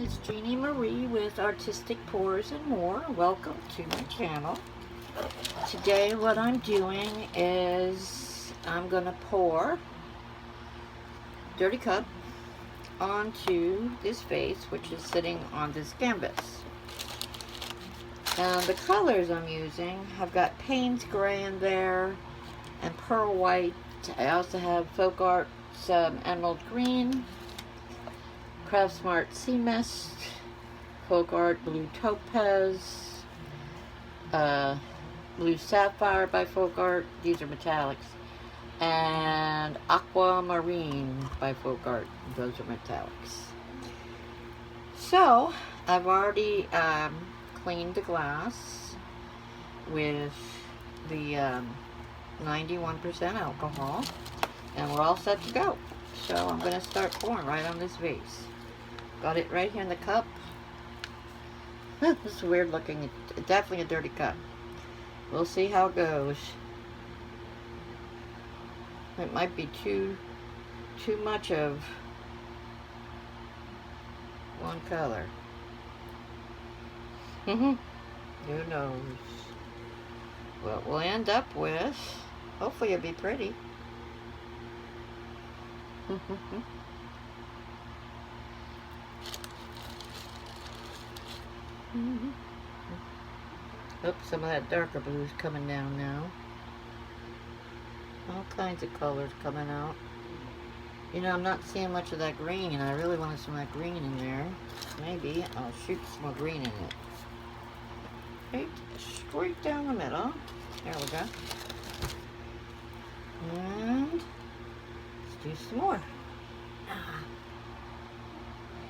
It's Jeannie Marie with Artistic Pours and More. Welcome to my channel. Today what I'm doing is I'm going to pour dirty cup onto this vase, which is sitting on this canvas. And the colors I'm using, I've got Payne's Gray in there and Pearl White. I also have Folk Art's Emerald Green, Craftsmart Sea Mist, Folk Art Blue Topaz, Blue Sapphire by Folk Art, these are metallics, and Aquamarine by Folk Art, those are metallics. So, I've already cleaned the glass with the 91% alcohol, and we're all set to go. So I'm going to start pouring right on this vase. Got it right here in the cup. This is weird looking. It's definitely a dirty cup. We'll see how it goes. It might be too much of one color. Who knows what we'll end up with. Hopefully it'll be pretty. Oops, some of that darker blue is coming down now. All kinds of colors coming out. You know, I'm not seeing much of that green, and I really wanted some of that green in there. Maybe I'll shoot some more green in it. Straight down the middle. There we go. And let's do some more.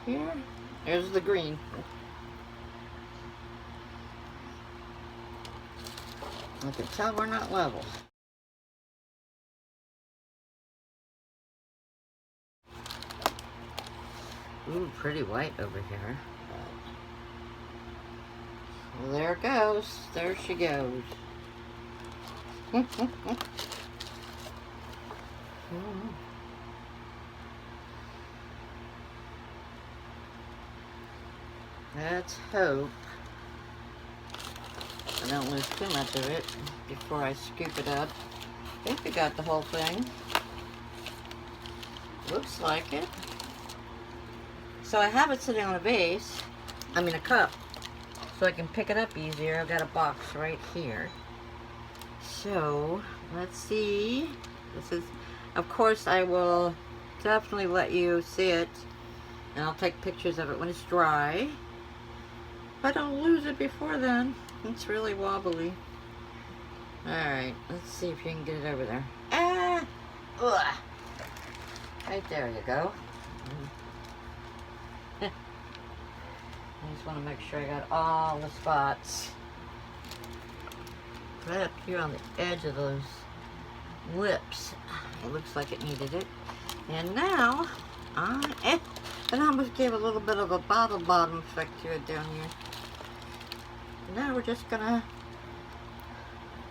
Here, there's the green. I can tell we're not level. Ooh, pretty white over here. Well, there it goes. There she goes. Let's hope I don't lose too much of it before I scoop it up. I think we got the whole thing. Looks like it. So I have it sitting on a vase, a cup, so I can pick it up easier. I've got a box right here. So, let's see. This is, of course, I will definitely let you see it, and I'll take pictures of it when it's dry. If I don't lose it before then, it's really wobbly. Alright, let's see if you can get it over there. Ah! Ugh. Right there you go. I just want to make sure I got all the spots. Right up here on the edge of those lips. It looks like it needed it. And now, I almost gave a little bit of a bottle bottom effect to it down here. Now we're just gonna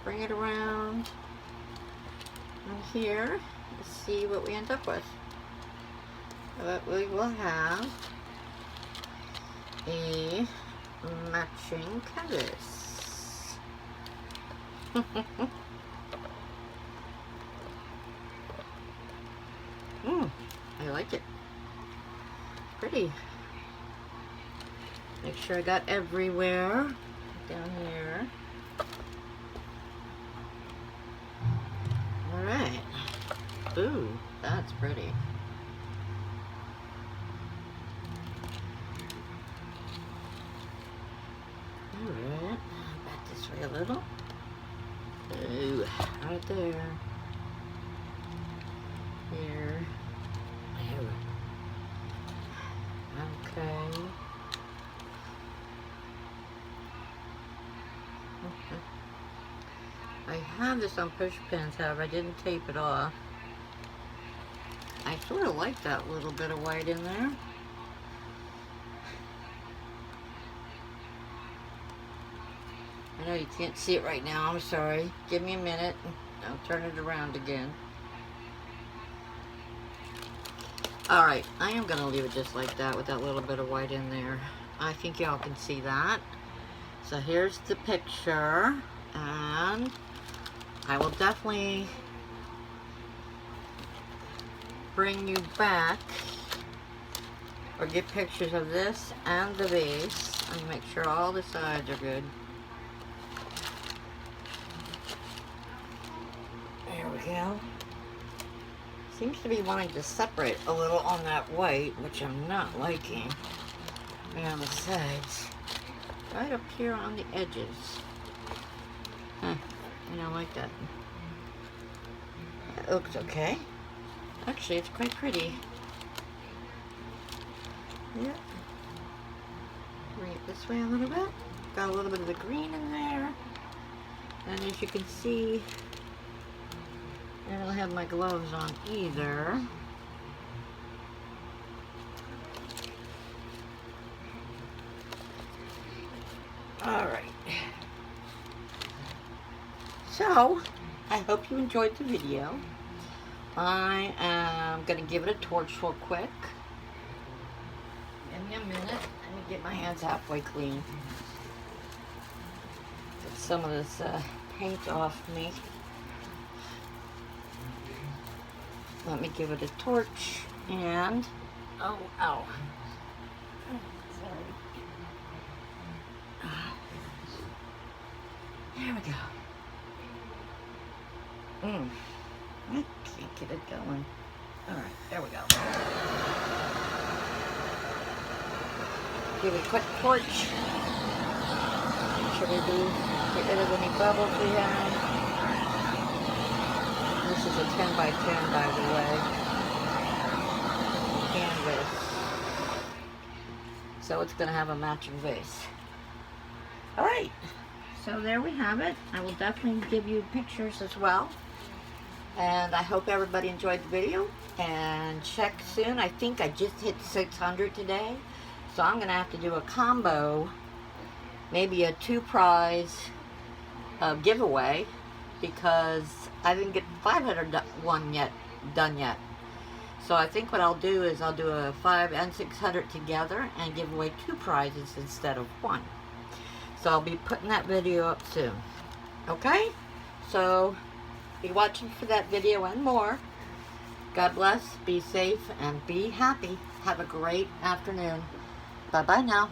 bring it around and here. Let's see what we end up with. But we will have a matching canvas. I like it. Pretty. Make sure I got everywhere. Down here. Alright. Ooh, that's pretty. Alright, back this way a little. Ooh, right there. Here. There. Okay. I have this on push pins, however I didn't tape it off. I sort of like that little bit of white in there. I know you can't see it right now, I'm sorry. Give me a minute, I'll turn it around again. Alright, I am going to leave it just like that with that little bit of white in there. I think y'all can see that. So here's the picture, and I will definitely bring you back or get pictures of this and the vase and make sure all the sides are good. There we go. Seems to be wanting to separate a little on that white, which I'm not liking. And on the sides. Right up here on the edges. I don't like that. That looks okay. Actually, it's quite pretty. Yeah. Bring it this way a little bit. Got a little bit of the green in there. And as you can see, I don't have my gloves on either. Alright. So, I hope you enjoyed the video. I am going to give it a torch real quick. Give me a minute. Let me get my hands halfway clean. Get some of this paint off me. Let me give it a torch and... Oh, ow. Sorry. There we go. I can't get it going. Alright, there we go. Give it a quick torch. Make sure we do get rid of any bubbles we have. This is a 10 by 10, by the way. Canvas. So it's going to have a matching vase. Alright. So there we have it. I will definitely give you pictures as well. And I hope everybody enjoyed the video. And check soon. I think I just hit 600 today. So I'm going to have to do a combo. Maybe a 2-prize giveaway. Because I didn't get 500 one done yet. So I think what I'll do is I'll do a 5 and 600 together. And give away 2 prizes instead of 1. So I'll be putting that video up soon. Okay? So, be watching for that video and more. God bless, be safe, and be happy. Have a great afternoon. Bye-bye now.